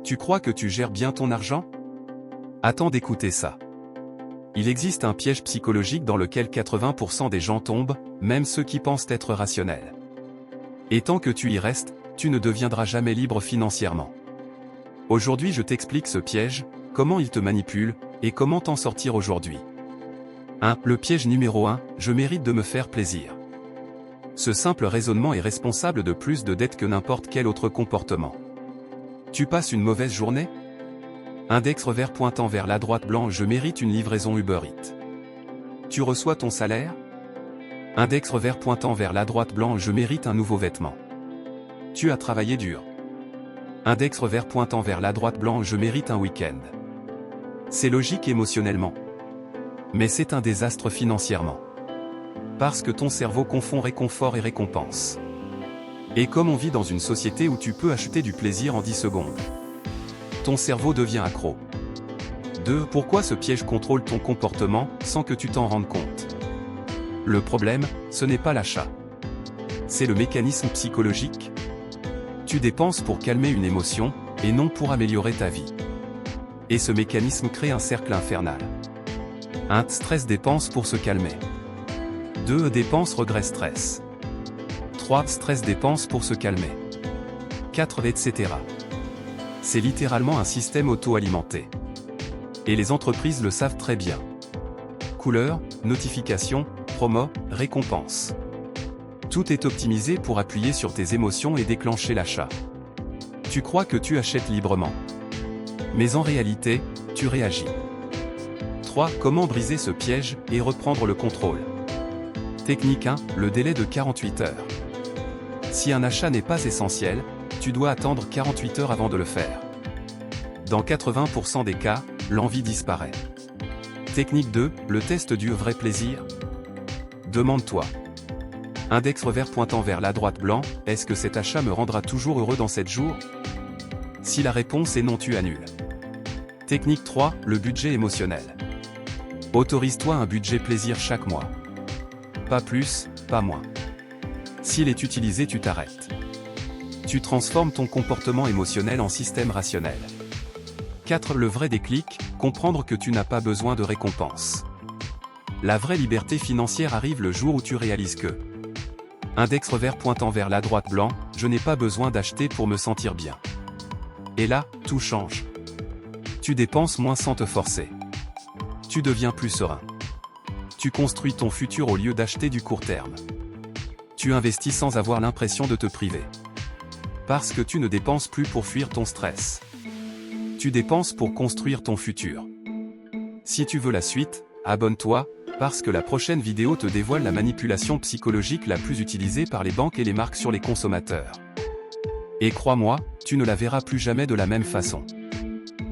Tu crois que tu gères bien ton argent? Attends d'écouter ça. Il existe un piège psychologique dans lequel 80% des gens tombent, même ceux qui pensent être rationnels. Et tant que tu y restes, tu ne deviendras jamais libre financièrement. Aujourd'hui je t'explique ce piège, comment il te manipule, et comment t'en sortir aujourd'hui. 1. Le piège numéro 1, je mérite de me faire plaisir. Ce simple raisonnement est responsable de plus de dettes que n'importe quel autre comportement. Tu passes une mauvaise journée? Index revers pointant vers la droite blanc, je mérite une livraison Uber Eats. Tu reçois ton salaire? Index revers pointant vers la droite blanc, je mérite un nouveau vêtement. Tu as travaillé dur. Index revers pointant vers la droite blanc, je mérite un week-end. C'est logique émotionnellement. Mais c'est un désastre financièrement. Parce que ton cerveau confond réconfort et récompense. Et comme on vit dans une société où tu peux acheter du plaisir en 10 secondes, ton cerveau devient accro. 2. Pourquoi ce piège contrôle ton comportement sans que tu t'en rendes compte? Le problème, ce n'est pas l'achat. C'est le mécanisme psychologique. Tu dépenses pour calmer une émotion, et non pour améliorer ta vie. Et ce mécanisme crée un cercle infernal. 1. Stress dépense pour se calmer. 2. Dépense regret stress. 3. Stress dépense pour se calmer. 4. Etc. C'est littéralement un système auto-alimenté. Et les entreprises le savent très bien. Couleur, notification, promo, récompense. Tout est optimisé pour appuyer sur tes émotions et déclencher l'achat. Tu crois que tu achètes librement. Mais en réalité, tu réagis. 3. Comment briser ce piège et reprendre le contrôle? Technique 1. Le délai de 48 heures. Si un achat n'est pas essentiel, tu dois attendre 48 heures avant de le faire. Dans 80% des cas, l'envie disparaît. Technique 2. Le test du vrai plaisir. Demande-toi. Index revers pointant vers la droite blanc, est-ce que cet achat me rendra toujours heureux dans 7 jours? Si la réponse est non, tu annules. Technique 3. Le budget émotionnel. Autorise-toi un budget plaisir chaque mois. Pas plus, pas moins. S'il est utilisé, tu t'arrêtes. Tu transformes ton comportement émotionnel en système rationnel. 4. Le vrai déclic, comprendre que tu n'as pas besoin de récompense. La vraie liberté financière arrive le jour où tu réalises que Index revers pointant vers la droite blanc, je n'ai pas besoin d'acheter pour me sentir bien. Et là, tout change. Tu dépenses moins sans te forcer. Tu deviens plus serein. Tu construis ton futur au lieu d'acheter du court terme. Tu investis sans avoir l'impression de te priver. Parce que tu ne dépenses plus pour fuir ton stress. Tu dépenses pour construire ton futur. Si tu veux la suite, abonne-toi, parce que la prochaine vidéo te dévoile la manipulation psychologique la plus utilisée par les banques et les marques sur les consommateurs. Et crois-moi, tu ne la verras plus jamais de la même façon.